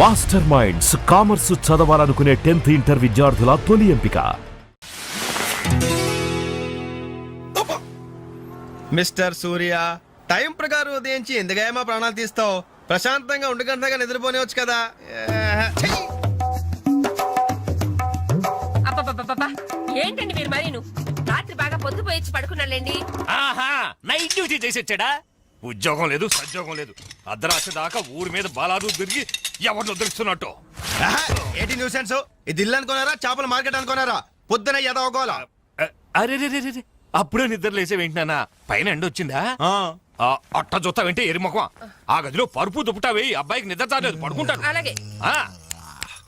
Master minds commerce చదవాలనుకునే 10th inter విద్యార్థుల తొలి ఎంపిక. మిస్టర్ సూర్య, టైం ప్రకారం ఉదయించి ఎందుగా మా ప్రాణాలు తీస్తావు? ప్రశాంతంగా ఉండగంటగా నిద్రపోనివచ్చు కదా. అబ్బబ్బబ్బబ్బా, ఏంటండి మీరు మరీను? రాత్రి బాగా పొద్దుపోయి పడుకున్నాళ్ళండి. ఆహా, నైట్ డ్యూటీ చేసి వచ్చాడా? ఉద్యోగం లేదు, సద్యోగం లేదు. అర్ధరాత్రి దాకా ఊరి మీద బలాలు తిరిగి ఎవరిని వదిలిస్తున్నట్టు. ఏంటి న్యూసెన్స్? ఇది ఇల్లు అనుకున్నారా, చేపల మార్కెట్ అనుకున్నారా? పొద్దున ఎదవగోలా. అరే అప్పుడే నిద్ర లేసే వింటున్నానా? పైన ఎండ వచ్చిందా? అట్ట జొత్తా వింటే ఎరిముఖం. ఆ గదిలో పరుపు దుప్పటా వేయి, అబ్బాయికి నిద్ర చాలేదు, పడుకుంటాడు. అలాగే.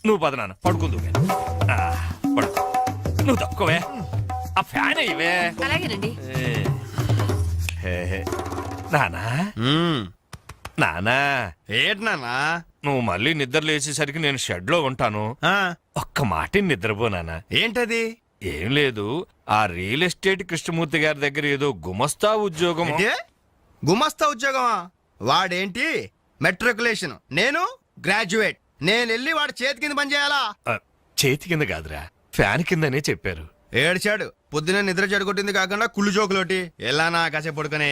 నువ్వు పదనాన్న పడుకుందు. పడుకో, నువ్వు తక్కువే. ఆ ఫ్యాన్ ఇవే. అలాగేనండి. నానా నానా, ఏంటి నాన్నా? నువ్వు మళ్ళీ నిద్ర లేచేసరికి నేను షెడ్ లో ఉంటాను. ఒక్క మాట నిద్రపోనానా. ఏంటది? ఏం లేదు, ఆ రియల్ ఎస్టేట్ కృష్ణమూర్తి గారి దగ్గర ఏదో గుమస్తా ఉద్యోగం. గుమస్తా ఉద్యోగమా? వాడేంటి మెట్రికులేషన్, నేను గ్రాడ్యుయేట్. నేను వెళ్ళి వాడి చేతి కింద పని చేయాలా? చేతి కింద కాదురా, ఫ్యాన్ కిందనే చెప్పారు. ఏడ్చాడు. పొద్దున నిద్ర చెడగొట్టింది కాకుండా కుళ్ళు జోకులోటి. ఎలానా కాసేపు పడుకునే.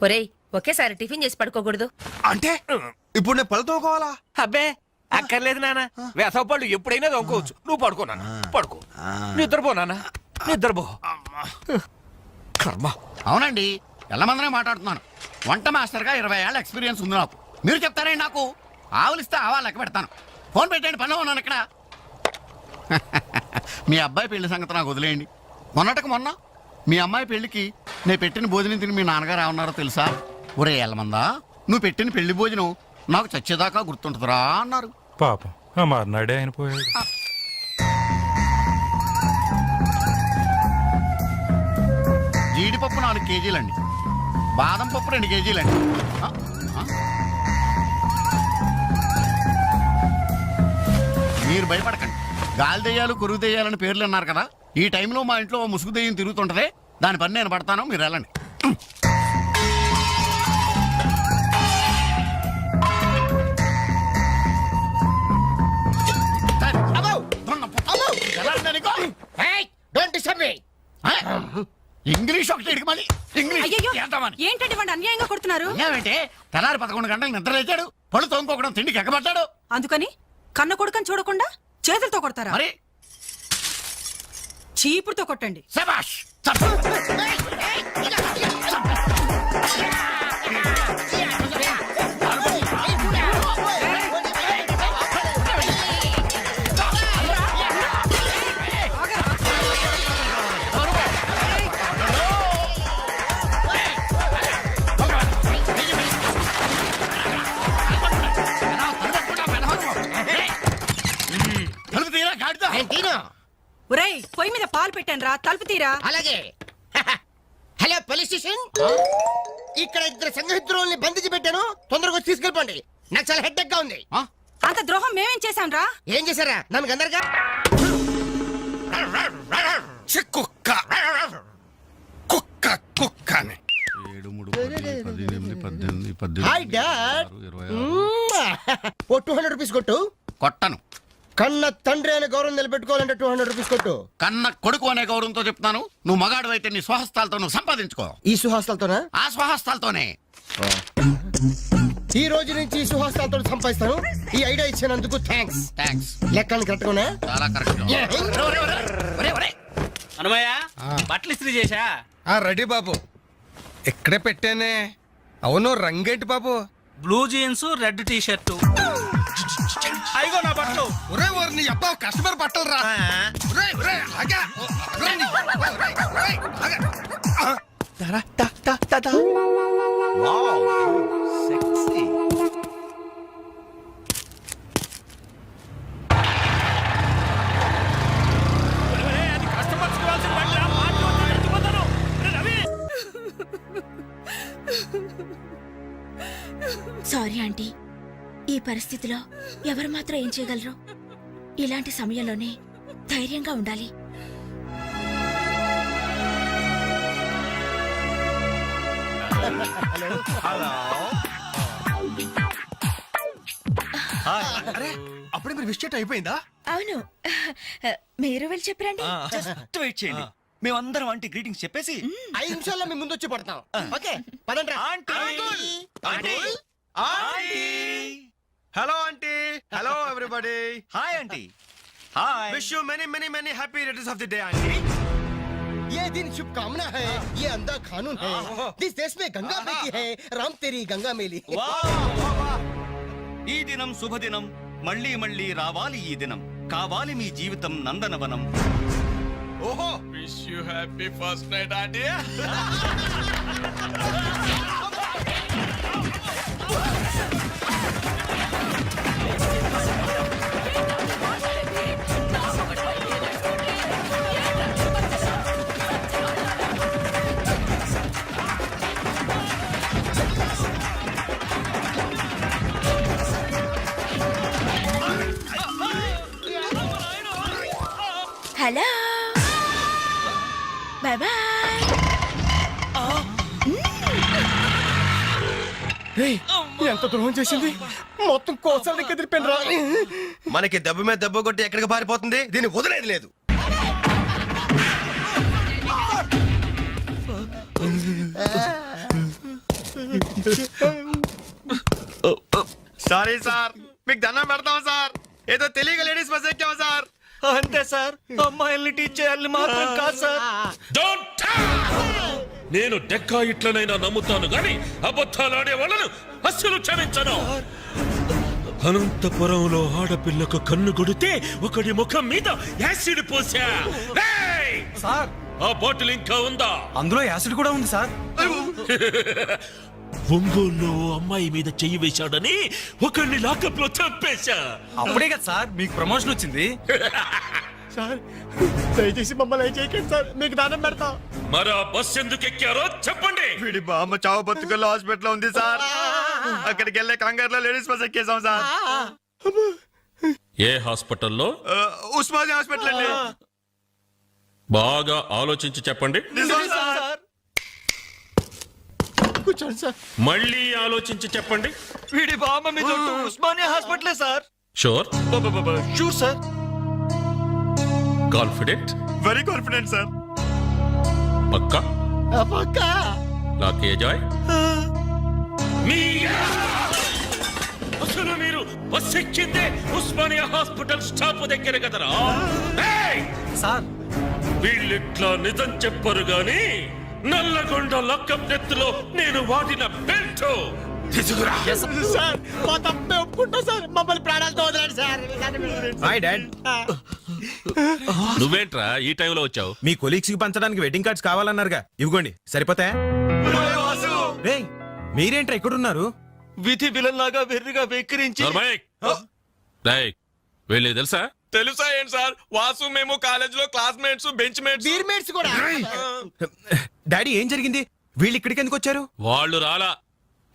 ఒరేయ్, ఒకేసారి టిఫిన్ చేసి పడుకోకూడదు. అంటే ఇప్పుడు నేను పళ్ళతోకోవాలా? అబ్బే అక్కర్లేదు నాన్న, వేసవ పళ్ళు ఎప్పుడైనా దొంగకోవచ్చు. నువ్వు పడుకో నాన్న, పడుకో. నిద్రపో నాన్న, నిద్రపో. కర్మ. అవునండి, ఎల్లమందనే మాట్లాడుతున్నాను. వంట మాస్టర్గా 20 ఏళ్ళ ఎక్స్పీరియన్స్ ఉంది నాకు. మీరు చెప్తారండి నాకు? ఆవులిస్తే ఆవా లెక్క పెడతాను. ఫోన్ పెట్టండి, పనిలో ఉన్నాను ఇక్కడ. మీ అబ్బాయి పెళ్లి సంగతి నాకు వదిలేయండి. మొన్న మీ అమ్మాయి పెళ్లికి నేను పెట్టిన భోజనం తిని మీ నాన్నగారు ఏమన్నారో తెలుసా? ఒరే ఎల్లమందా, నువ్వు పెట్టిన పెళ్లి భోజనం నాకు చచ్చేదాకా గుర్తుంటుందిరా అన్నారు. పాపం ఆ మర్నాడే ఆయన పోయాడు. జీడిపప్పు 4 కేజీలండి, బాదం పప్పు 2 కేజీలండి. మీరు భయపడకండి. గాలి దెయ్యాలు, కొరుగు దెయ్యాలని పేర్లు అన్నారు కదా. ఈ టైంలో మా ఇంట్లో ముసుగు దెయ్యం తిరుగుతుంటదే, దాని పని నేను పడతాను, మీరు వెళ్ళండి. ఇంగ్లీష్ ఒకటి మళ్ళీ ఏంటండి వాడు అన్యాయంగా కొడుతున్నారు? ఏమంటే తెల్లారి 11 గంటలకు నిద్ర లేచాడు, పళ్ళు తోముకోవడం, తిండికి ఎక్కబడ్డాడు. అందుకని కన్న కొడుకని చూడకుండా చేతులతో కొడతారా? మరి చీపుడుతో కొట్టండి. శభాష్. ఒరేయ్, పొయ్యి మీద పాలు పెట్టాను రా, తలుపు తీరా. అలాగే. హలో పోలీస్ స్టేషన్, ఇక్కడ 2 సంఘహితుల్ని బంధించి పెట్టాను, తొందరగా వచ్చి తీసుకెళ్ళిపోండి. నాకు చాలా హెడ్డెక్ గా ఉంది. అంత ద్రోహం మేమేం చేశాం రా? ఏం చేశారా? నన్ను అందరుగా కుక్క కుక్క కుక్క అని. Hi dad. ఓ 200 రూపీస్ కొట్టు. కొట్టను. కన్న తండ్రి అనే గౌరవం నిలబెట్టుకోవాలంటే 200 రూపీస్ కొట్టు. కన్న కొడుకు అనే గౌరవంతో చెప్తాను. నువ్వు మగాడు అయితే నీ స్వహస్తాలతో నువ్వు సంపాదించుకో. ఈ సుహాస్తాలతోనా? ఆ స్వహస్తాలతోనే. ఈ రోజు నుంచి ఈ సుహాస్తాలతో సంపాదిస్తాను. ఈ ఐడియా ఇచ్చినందుకు థ్యాంక్స్. లెక్కలు కరెక్ట్ గా చాలా కరెక్ట్. అనుమయ్య, బట్టలు ఇస్త్రీ చేశా? రెడీ బాబు, ఇక్కడే పెట్టానే. అవును, రంగేంటి బాబు? Blue jeans, red T-shirt. అయిగో నా బట్టలు. నీ అబ్బా కస్టమర్ బట్టలు రా. సారీ ఆంటీ, ఈ పరిస్థితిలో ఎవరు మాత్రం ఏం చేయగలరు? ఇలాంటి సమయంలోనే ధైర్యంగా ఉండాలి. అరే అప్పుడే మీరు విష్ చేయటం అయిపోయిందా? అవును. మీరు వెళ్ళి చెప్పరండి. జస్ట్ వెయిట్ చేయండి, మేమందరం ఆంటీ గ్రీటింగ్స్ చెప్పేసి 5 నిమిషాల్లో మీ ముందు వచ్చి పడతాం. ఓకే పదండి. Hello aunty. Hello everybody. Hi aunty. Hi. Wish you many many many happy returns of the day aunty. ये दिन शुभकामना है, ये अंधा कानून है. जिस देश में गंगा बहती है, राम तेरी गंगा मेली. ఈ దినం శుభదినం, మళ్ళీ మళ్ళీ రావాలి ఈ దినం, కావాలి మీ జీవితం నందనవనం. ఓహో wish you happy first night aunty. Hello, bye bye. ఎంత ద్రోహం చేసింది, మొత్తం కోసాల దగ్గర తిరిపోయినరా. మనకి దెబ్బ మీద దెబ్బ కొట్టి ఎక్కడికి పారిపోతుంది, దీన్ని వదిలేదు లేదు. సారీ సార్, మీకు దండం పెడతాం సార్. ఏదో తెలియక లేడీస్ బస్ ఎక్కాం సార్. అంతే సార్, అమ్మాయిల్ని టీచ్ చేయాలని మాత్రం కాదు సార్. నేను డెక్కా ఇట్లనైనా నమ్ముతాను గాని అబద్ధాలాడే వాళ్ళను అస్సలు క్షమించను. అనంతపురంలో ఆడపిల్లకు కన్ను కొడితే ఒకడి ముఖం మీద యాసిడ్ పోసా. సార్ ఆ బాటిల్ ఇంకా ఉందా? అందులో యాసిడ్ కూడా ఉంది సార్. ఒంగోలులో అమ్మాయి మీద చెయ్యి వేశాడని ఒకడిని లాకప్ లో చంపేశా. అప్పుడే కదా సార్ మీకు ప్రమోషన్ వచ్చింది. సార్ దయచేసి మమ్మల్ని ఏం చేయకండి సార్, మీకు దానం పెడతాం. మరి ఆ బస్ ఎందుకు ఎక్కారో చెప్పండి. వీడి బామ్మ చావు బతుకుల్లో హాస్పిటల్ ఉంది సార్. అక్కడికి వెళ్ళే కంగారులో లేడీస్ బస్ ఎక్కేసాం సార్. ఏ హాస్పిటల్లో? ఉస్మానియా హాస్పిటల్ అండి. బాగా ఆలోచించి చెప్పండి. నిజం సార్. కూర్చోండి సార్. మళ్ళీ ఆలోచించి చెప్పండి. వీడి బామ్మ మీద ఉస్మానియా హాస్పిటలే sir. Sure? Sure sir. Confident? Very confident sir. పక్కా? పక్కా. నాకే జాయ్. అసలు మీరు బస్ ఎక్కిందే ఉస్మానియా హాస్పిటల్ స్టాప్ దగ్గర కదరా? సార్ వీళ్ళిట్లా నిజం చెప్పరు గాని నల్లగొండ లక్కం నెత్తులో నేను వాడిన బెల్ట్ తీసుకురా. సార్ మా తప్పే ఒప్పుకుంటా సార్, మమ్మల్ని ప్రాణాలతో వదలండి సార్. Hi dad. నువ్వేంట్రా ఈ టైంలో వచ్చావు? మీ కొలీగ్స్ కి పంచడానికి వెడ్డింగ్ కార్డ్స్ కావాలన్నారుగా, ఇవ్వండి సరిపోతాయా? రేయ్ మీరేంట్రా ఇక్కడున్నారు? విధి విలన్ లాగా వెర్రిగా వెక్కిరించి వీళ్ళు తెలుసా? తెలుసా ఏంటి సార్, వాసు మేము కాలేజ్ లో క్లాస్మేట్స్, బెంచ్ మేట్స్. బీర్మేట్స్ కూడా. డాడీ ఏం జరిగింది? వీళ్ళు ఇక్కడికి ఎందుకు వచ్చారు? వాళ్ళు రాలా,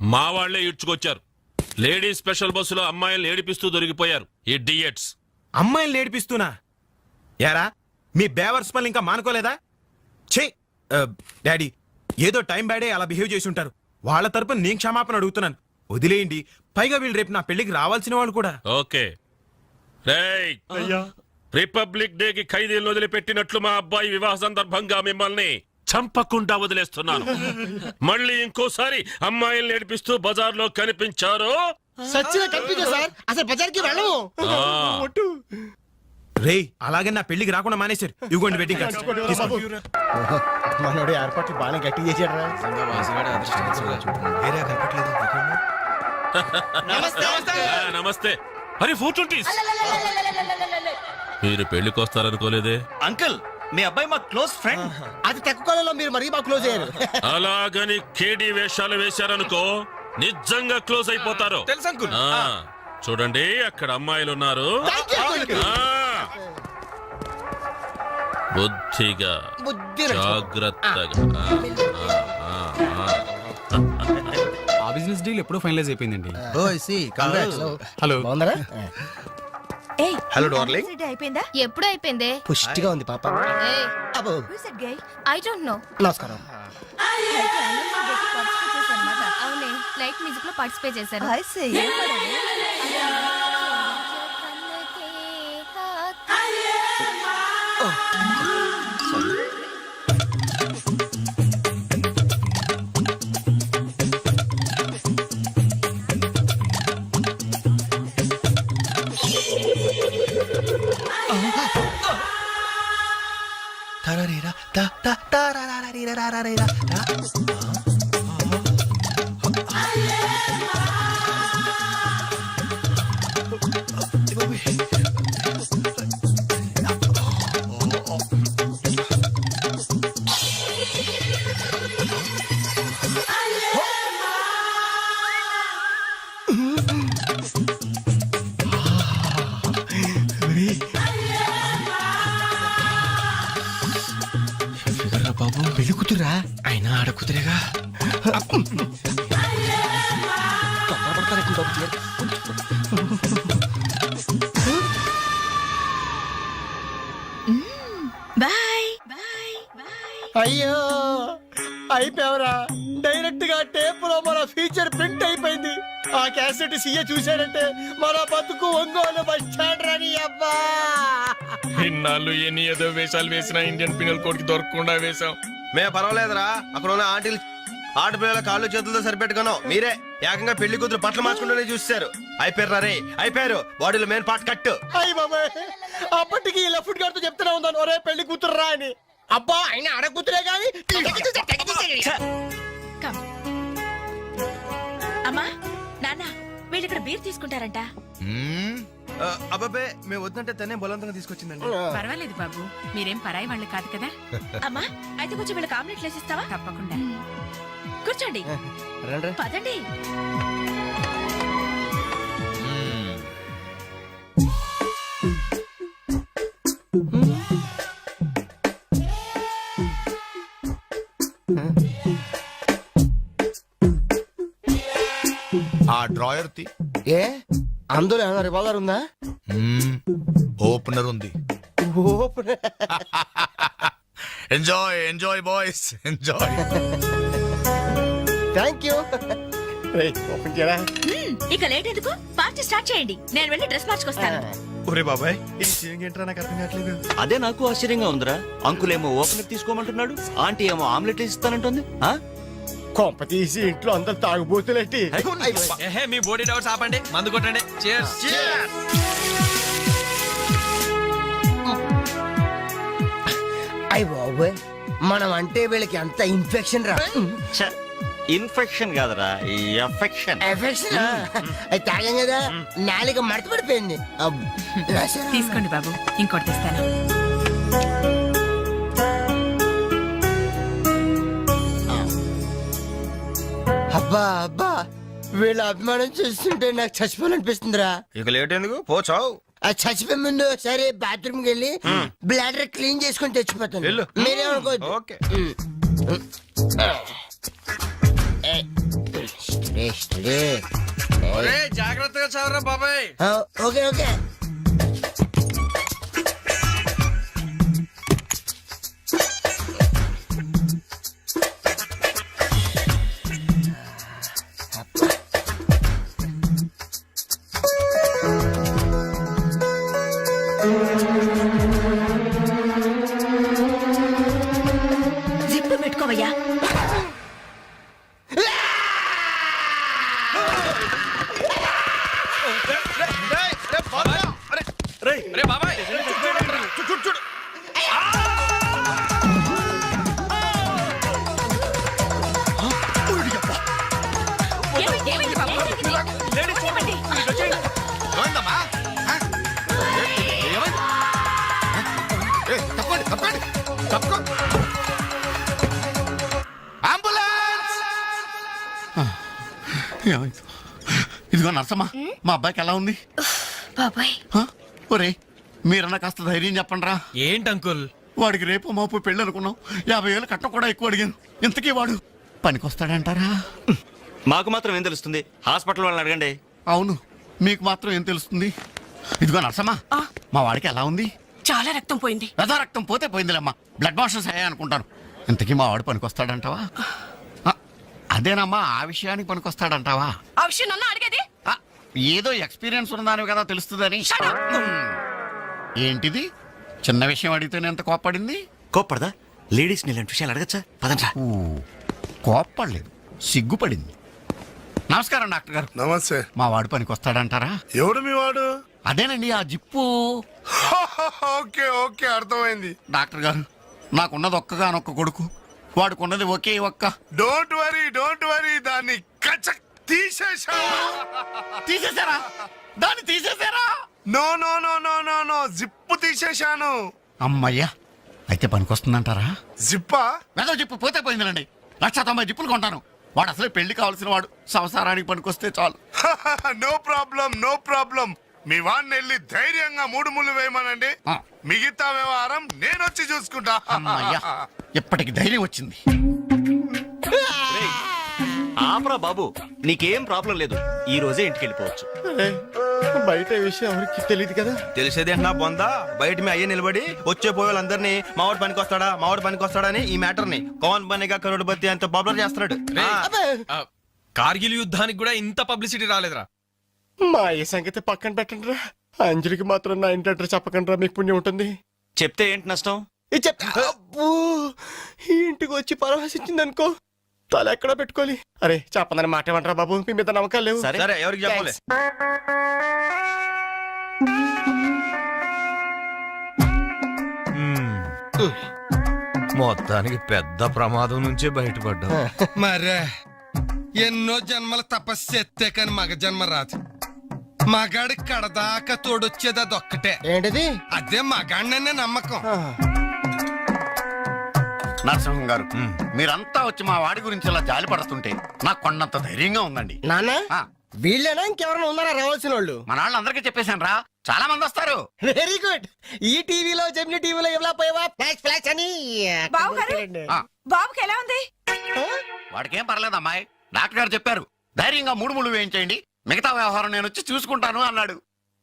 మా వాళ్లే ఇడ్చుకొచ్చారు. లేడీస్ స్పెషల్ బస్సులో అమ్మాయిలు ఏడిపిస్తూ దొరికిపోయారు ఇడియట్స్. అమ్మాయిలు ఏడిపిస్తున్నా? యారా మీ బేవర్స్ పనులు ఇంకా మానుకోలేదా? ఛే డాడీ, ఏదో టైం బ్యాడే అలా బిహేవ్ చేసి ఉంటారు. వాళ్ళ తరపున నేను క్షమాపణ అడుగుతున్నాను, వదిలేయండి. పైగా వీళ్ళు రేపు నా పెళ్లికి రావాల్సిన వాళ్ళు కూడా. ఓకే రిపబ్లిక్ డే కి ఖైదీలను వదిలిపెట్టినట్లు మా అబ్బాయి వివాహ సందర్భంగా మిమ్మల్ని చంపకుండా వదిలేస్తున్నాను. మళ్ళీ ఇంకోసారి అమ్మాయిల్ని ఏడిపిస్తూ బజార్లో కనిపించారు, సచ్చిగా కనిపించా సార్, అసలు బజార్కి వెళ్ళము. రే అలాగే నా పెళ్లికి రాకుండా మానేశారు. ఇవ్వండి వెడ్డింగ్ కార్డ్స్. మనోడు ఏర్పాట్లు బాగా గట్టి చేశాడు. నమస్తే. అరే 420s. మీరు పెళ్లికి వస్తారనుకోలేదే. అంకుల్ మీ అబ్బాయి మా క్లోజ్ ఫ్రెండ్. అది తక్కువ కాలంలో మీరు మరీ బాగా క్లోజ్ అయ్యారు. అలాగని కేడీ వేషాలు వేశారనుకో నిజంగా క్లోజ్ అయిపోతారు. తెలుసు అంకుల్. చూడండి అక్కడ అమ్మాయిలు ఉన్నారు. బుద్ధిగా జాగ్రత్తగా. ఆ బిజినెస్ డీల్ ఎప్పుడో ఫైనలైజ్ అయిపోయిందండి. హలో బాగున్నారా? ఏయ్, హలో డార్లింగ్. అయిపోయిందా? ఎప్పుడు అయిపోయిందే? పుష్టిగా ఉంది పాప. అబ్బో ఐ డోంట్ నో. నమస్కారం. అవునే లైట్ మ్యూజిక్ లో పార్టిసిపేట్ చేశారు. బాబు పెళ్లి కూతురా అయినా ఆడ కూతురేగా బాయ్ బాయ్ బాయ్. అయ్యో అయిపోయావరా డైరెక్ట్ గా టేప్ లో మన ఫీచర్ ప్రింట్ అయిపోయింది. ఆ క్యాసెట్ సీఏ చూశాడంటే మన బతుకు ఒంగోలు బస్ స్టాండ్ రాని అబ్బా. ఇన్నాళ్ళు ఎన్ని ఏదో వేషాలు వేసినా ఇండియన్ పీనల్ కోడ్ కి దొరకకుండా వేశాం. మే పర్వాలేదురా, అక్కడ ఉన్న ఆంటీలు ఆడపిల్లల కాళ్ళు చేతులతో సరిపెట్టుకున్నాం. మీరే ఏకంగా పెళ్లి కూతురు బట్టలు మార్చుకుంటూనే చూస్తారు. అయిపోయారు రే, అయిపోయారు. బాడీలో మెయిన్ పార్ట్ కట్. అయ్యి బాబాయ్, అప్పటికి ఇలా ఫుడ్ గారితో చెప్తూనే ఉన్నాను, ఒరే పెళ్లి కూతురు రా అని. అబ్బా ఆయన ఆడ కూతురే కానీ. కమ్. అమ్మా నాన్న వీళ్ళు ఇక్కడ బీర్ తీసుకుంటారంట. అబ్బాబే మేము వద్దంటే తనే బలవంతంగా తీసుకొచ్చిందండి. పర్వాలేదు బాబు, మీరేం పరాయి వాళ్ళు కాదు కదా. అమ్మా అయితే కొంచెం వీళ్ళకి ఆమ్లెట్లు వేసిస్తావా? తప్పకుండా. కూర్చోండి పదండి. ఆ డ్రాయర్ తి ఏ అందులో ఏమైనా రివాల్వర్ ఉందా? ఓపెనర్ ఉంది. Enjoy enjoy boys enjoy. Thank you. Open చేయరా. ఇక లేట్ ఎందుకు, పార్టీ స్టార్ట్ చేయండి. నేను వెళ్ళి డ్రెస్ మార్చుకొస్తాను. ఒరే బాబాయ్, ఈ సీన్ ఏంట్రా నాకు అర్థం కావట్లేదు. అదే నాకు ఆశ్చర్యంగా ఉందిరా. అంకుల్ ఏమో ఓపెనర్ తీసుకోమంటున్నాడు, ఆంటీ ఏమో ఆమ్లెట్ ఇస్తానంటుంది. కొంప తీసి ఇంట్లో అందరు తాగుబోతులేంటి? మీ బాడీ డౌట్స్ ఆపండి, మందు కొట్టండి. అయ్య బాబోయ్, మనం అంటే వీళ్ళకి ఎంత ఇన్ఫెక్షన్ రా. ఇన్ఫెక్షన్ కాదురా, ఎఫెక్షన్. ఎఫెక్షన్ అది తాగాం కదా, నాలుక మడత పడిపోయింది. తీసుకోండి బాబు, ఇంకోటి తెస్తాను. అబ్బా అబ్బా, వీళ్ళ అభిమానం చూస్తుంటే నాకు చచ్చిపోవాలనిపిస్తుందిరా. ఇక లేట్ ఎందుకు, పోచావు. ఆ చచ్చిపోయే ముందు సరే బాత్రూమ్ కి వెళ్ళి బ్లాడర్ క్లీన్ చేసుకుని తెచ్చిపోతాను. వెళ్ళు. మీరేమనుకోవద్దు. ఓకే. జాగ్రత్తగా చదవరా బాబాయ్. Okay okay. జిప్పు పెట్టుకోవయ్యా. ఏమైంది బాబు? ఇదిగో నర్సమ్మా, మా అబ్బాయికి ఎలా ఉంది? బాబాయ్ ఒరే మీరన్నా కాస్త ధైర్యం చెప్పండి రా. ఏంటి అంకుల్? వాడికి రేపు మాపు పెళ్ళి అనుకున్నాం, 50,000 కట్ట కూడా ఎక్కువ అడిగాను. ఇంతకీ వాడు పనికొస్తాడంటారా? మాకు మాత్రం ఏం తెలుస్తుంది, హాస్పిటల్ వాళ్ళని అడగండి. అవును, మీకు మాత్రం ఏం తెలుస్తుంది? ఇదిగో నర్సమ్మా, మా వాడికి ఎలా ఉంది? చాలా రక్తం పోయింది. రథ రక్తం పోతే పోయిందిలేమ్మా, బ్లడ్ వాషెస్ అయ్యా అనుకుంటాను. ఇంతకీ మా వాడు పనికొస్తాడంటావా? అదేనమ్మా, ఆ విషయానికి పనికొస్తాడంటావా? ఆ విషయం నన్ను అడిగేది? ఏదో ఎక్స్పీరియన్స్ ఉన్నదాని కదా తెలుస్తుందని. ఏంటిది, చిన్న విషయం అడిగితేనే ఎంత కోప్పడింది? కోప్పడదా? లేడీస్ ఇలాంటి విషయాలు అడగచ్చా? పదండ్రా. కోప్పడలేదు, సిగ్గుపడింది. నమస్కారం డాక్టర్ గారు. నమస్తే. మా వాడు పనికొస్తాడంటారా? ఎవడు మీ వాడు? అదేనండి ఆ జిప్పు. ఓకే ఓకే, అర్థమైంది. డాక్టర్ గారు నాకున్నది ఒక్కగానొక్క కొడుకు, వాడుకున్నది ఒకే ఒక్క. డోంట్ వరీ దాన్ని కచక్ తీసేశా. తీసేశారా? దాన్ని తీసేశారా? No no no no no no zip తీసేశాను. అమ్మయ్యా, అయితే పనికొస్తుందంటారా? జిప్పా? వెదవ జిప్పు పోతే పోయిందండి. 190 జిప్పులు కొంటాను. వాడు అసలే పెళ్లి కావాల్సిన వాడు, సంసారానికి పనికొస్తే చాలు. No problem. మీ వాడిని వెళ్ళి ధైర్యంగా 3 ముళ్ళు వేయమనండి. ఆ. మిగతా వ్యవహారం నేనొచ్చి చూసుకుంటా. అమ్మయ్యా, ఇప్పటికి ధైర్యం వచ్చింది. ఆపరా బాబు, నీకేం ప్రాబ్లం లేదు. ఈ రోజే ఇంటికి వెళ్ళిపోవచ్చు. బయట ఈ విషయం ఎవరికి తెలియదు కదా. తెలిసేది నా బొందా, బయట మీ అయ్యే నిలబడి వచ్చే పోయే వాళ్ళందరినీ మావాడు పనికి వస్తాడా అని ఈ మ్యాటర్ ని కౌన్ బనేగా కరోడ్పతి అంత పాపులర్ చేస్తున్నాడు. కార్గిల్ యుద్ధానికి కూడా ఇంత పబ్లిసిటీ రాలేదురా. మా ఈ సంగతి పక్కన పెట్టండి రా. అంజలికి మాత్రం నా ఇంటి అడ్రస్ చెప్పకండి రా, మీకు పుణ్యం ఉంటుంది. చెప్తే ఏంటి నష్టం? ఇది అబ్బో, ఈ ఇంటికి వచ్చి పరామర్శించింది అనుకో, తల ఎక్కడ పెట్టుకోవాలి. అరే చెప్పందని మాట ఏమంటారా బాబు, మీ మీద నమ్మకాలు లేవు. సరే ఎవరికి చెప్పాలి? మొత్తానికి పెద్ద ప్రమాదం నుంచే బయటపడ్డా. మరే ఎన్నో జన్మల తపస్సు ఎత్తే కాని మగ జన్మ రాదు. మగాడి కడదాకా తోడొచ్చేది అదొక్కటే. ఏంటిది? అదే మగాడిననే నమ్మకం. నరసింహం గారు, మీరంతా వచ్చి మా వాడి గురించి ఇలా జాలి పడుతుంటే నాకు కొండంత ధైర్యంగా ఉందండి. నాన్న, ఆ, వీళ్ళేనా ఇంకెవరైనా ఉన్నారా రావాల్సిన వాళ్ళు? మన వాళ్ళందరికీ చెప్పేశాను రా, చాలా మంది వస్తారు. Very good. ఈ టీవీలో జెమిని టీవీలో ఎవలా పోయావా ఫ్లాష్ అని. బావగారు? ఆ, బాబుకి ఎలా ఉంది? వాడికేం పర్లేదు అమ్మాయి, డాక్టర్ గారు చెప్పారు ధైర్యంగా 3 ముళ్ళు వేయించేయండి, మిగతా వ్యవహారం నేను వచ్చి చూసుకుంటాను అన్నాడు.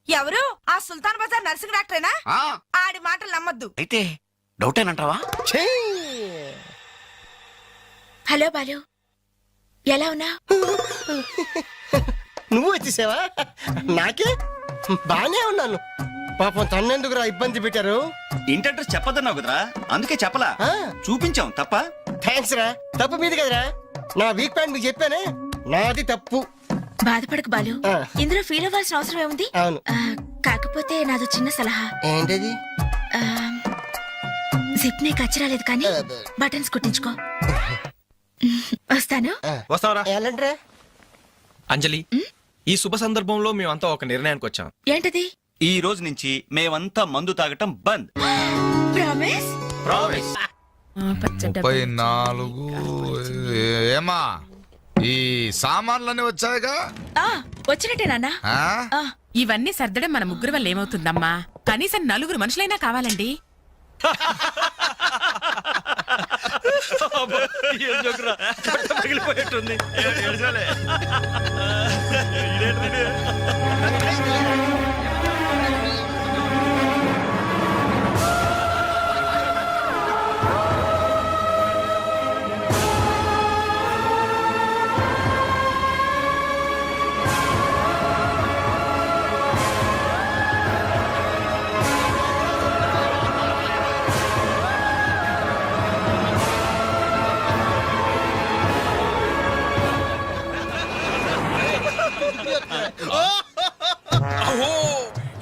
ఎవరు? ఆ సుల్తాన్ బజార్ నర్సింగ్ డాక్టరేనా? ఆ, ఆడి మాటలు నమ్మద్దు. అయితే డౌటేనంటావా? ఛీ! హలో బాలు, ఎలా ఉన్నా? నువ్వు వచ్చేసావా? నాకే బానే ఉన్నాను. పాపం తన్నెందుకురా ఇబ్బంది పెట్టారు? ఇంటి అడ్రస్ చెప్పదన్నావు కదరా, అందుకే చెప్పలా. ఆ. చూపించాం తప్ప. థ్యాంక్స్ రా. తప్పు మీది కదరా, నా వీక్ పాయింట్ మీకు చెప్పానే, నాది తప్పు. బాధపడకు బాలు, ఆ. ఇందులో ఫీల్ అవ్వాల్సిన అవసరం ఏముంది? అవును. కాకపోతే నాదో చిన్న సలహా. ఏంటది? జిప్ నీ కచ్చరాలేదు కానీ బటన్స్ కుట్టించుకో. వస్తాను. వస్తావరా? ఎలాంటిరా? అంజలి, ఈ శుభ సందర్భంలో మేమంతా ఒక నిర్ణయానికి వచ్చాం. ఏంటది? ఈ రోజు నుంచి మేమంతా మందు తాగటం బంద్. ప్రామిస్? ప్రామిస్. 34 ఏమా ఈ సామాన్లన్నీ వచ్చాయిగా? వచ్చినట్టే నాన్న. ఇవన్నీ సర్దడం మన ముగ్గురు వల్ల ఏమవుతుందమ్మా? కనీసం 4 మనుషులైనా కావాలండి. పగిలిపోయేట్టుంది.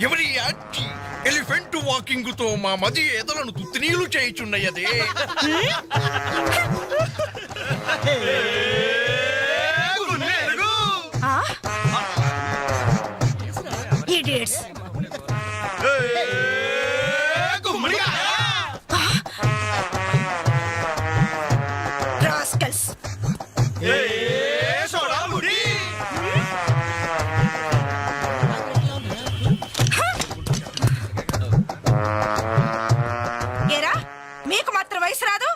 ఎవరి ఎలిఫెంట్ వాకింగ్ తో మా మది ఎదలను తుత్తినీలు చేయుచున్నయదే. Idiots. Rascals. ఏరా, మీకు మాత్రం వయసు రాదు?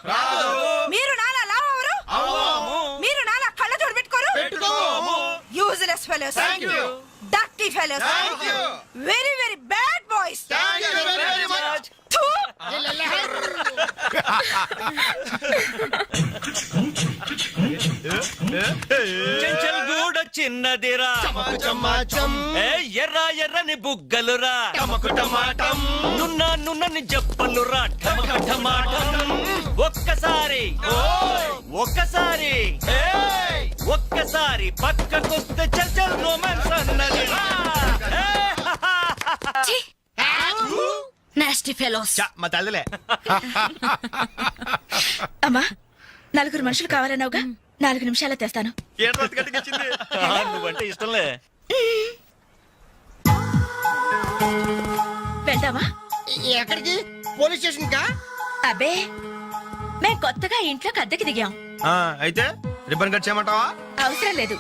మీరు నాలా లావరు? మీరు నాలా కళ్ళ జోడు పెట్టుకోరు? Useless fellows, dirty fellows, very very bad boys. Chenchal గూడ చిన్నదిరా, ఎర్ర ఎర్రని బుగ్గలురా, నున్నని చెప్పలురా, ఠమాటం. ఒక్కసారి పక్కకొస్తే చల్ రొమాన్స్ అన్నదిరా. Nasty dirty fellows. మా తల్లిలే. అమ్మా 4 మనుషులు కావాలన్నావుగా, 4 నిమిషాల్లో తెస్తాను. నువ్వంటే ఇష్టంలే. వెళ్దామా? ఎక్కడికి? పోలీస్ స్టేషన్ కా? అబ్బే, మేం కొత్తగా ఇంట్లోకి అద్దెకి దిగాం. అయితే రిబ్బన్ కట్ చేయమంటావా? అవసరం లేదు,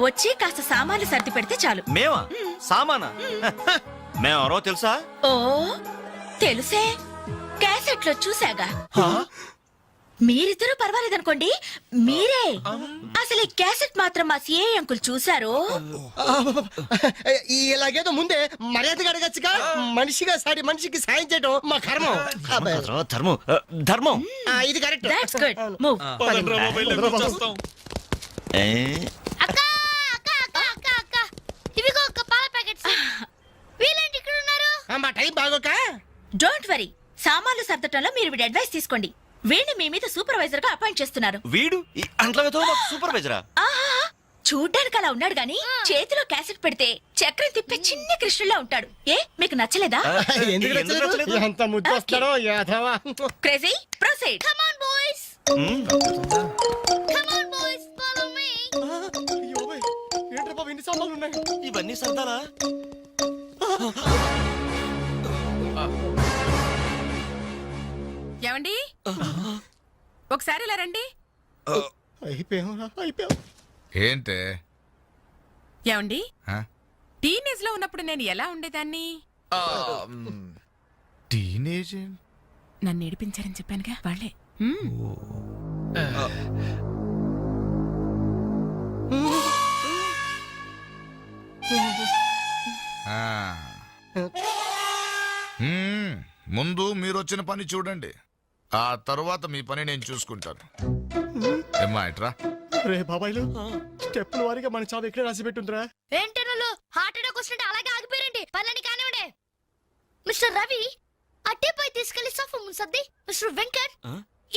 వచ్చి కాస్త సామాన్లు సర్ది పెడితే చాలు. మేమా? సామానా? మేమెవరో తెలుసా? ఓ తెలుసే, క్యాసెట్లో చూసాగా. మీరిద్దరూ పర్వాలేదనుకోండి, మీరే అసలు ఈ క్యాసెట్ మాత్రం మా సిఏ అంకుల్ చూసారు. ఇలాగేదో ముందే మర్యాదగా అడగచ్చుగా. మనిషిగా సాడి మనిషికి సాయం చేయడం మా కర్మం. ధర్మం ధర్మం. ఇది కరెక్ట్. That's good, move. అక్క అక్క అక్క అక్క అక్క, ఇవిగో ఒక పాల ప్యాకెట్స్. వీళ్ళేంటి ఇక్కడ ఉన్నారు? మా టైం బాగోక. డోంట్ వరీ, సామాన్లు సర్దటంలో మీరు వీడి అడ్వైస్ తీసుకోండి. వీడిని మీ మీద సూపర్వైజర్ గా అపాయింట్ చేస్తున్నారు. వీడు ఈ అంట్లతో సూపర్వైజరా? ఆహా, చూడ్డానికి అలా ఉన్నాడు గాని చేతిలో క్యాసెట్ పెడితే చక్రం తిప్పే చిన్న కృష్ణులా ఉంటాడు. ఏ మీకు నచ్చలేదా? ఎందుకు నచ్చలేదు? ఎంత ముద్దు వస్తాడో యాదవా. Crazy, proceed. Come on boys, come on boys, follow me. ఏంట్రా బాబు ఇన్ని సామాన్లు ఉన్నాయి? ఇవన్నీ సర్దాలా? ఏమండి, ఒకసారి ఇలా రండి. అయిపోయాం. ఏంటే? ఏమండి, టీనేజ్ లో ఉన్నప్పుడు నేను ఎలా ఉండేదాన్ని? టీనేజ్ నన్ను ఏడిపించారని చెప్పానుగా వాళ్ళే. ముందు మీరొచ్చిన పని చూడండి, ఆ తరువాత మీ పని నేను చూసుకుంటాను. ఏమ్మా ఇట్రా. రే బాబాయ్లు, స్టెప్పుల వారిగా మన చావు ఎక్కడ రాసి పెట్టుందిరా? ఏంటి హార్ట్ అటాక్ వస్తుంటే అలాగే ఆగిపోయారండి? పనులని కానివ్వండి. మిస్టర్ రవి, అట్టేపోయి తీసుకెళ్లి సోఫా ముందు సర్ది. మిస్టర్ వెంకట్,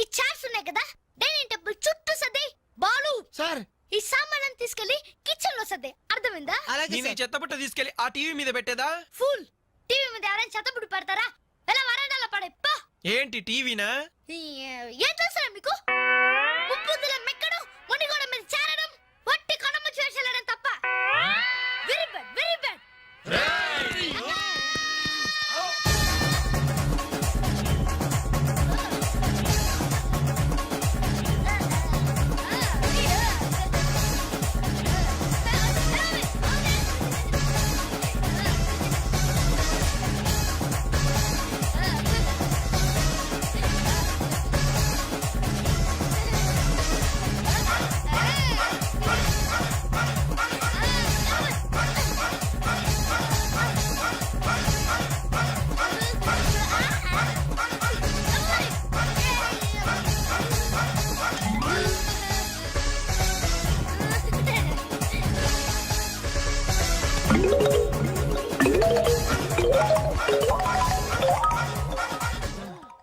ఈ చైర్స్ ఉన్నాయి కదా డైనింగ్ టేబుల్ చుట్టూ సర్ది. బాలు సార్, ఈ సామాన్ తీసుకెళ్లి కిచెన్ లో సర్ది. అర్థమైందా? చెత్తబుట్ట తీసుకెళ్లి ఆ టీవీ మీద పెట్టేదా? ఫుల్ టీవీ మీద ఎవరైనా చెత్తబుడ్డి పెడతారా? ఎలా వరండాలో పడే. ఏంటి టీవీనా? ఏం చేస్తారా మీకు?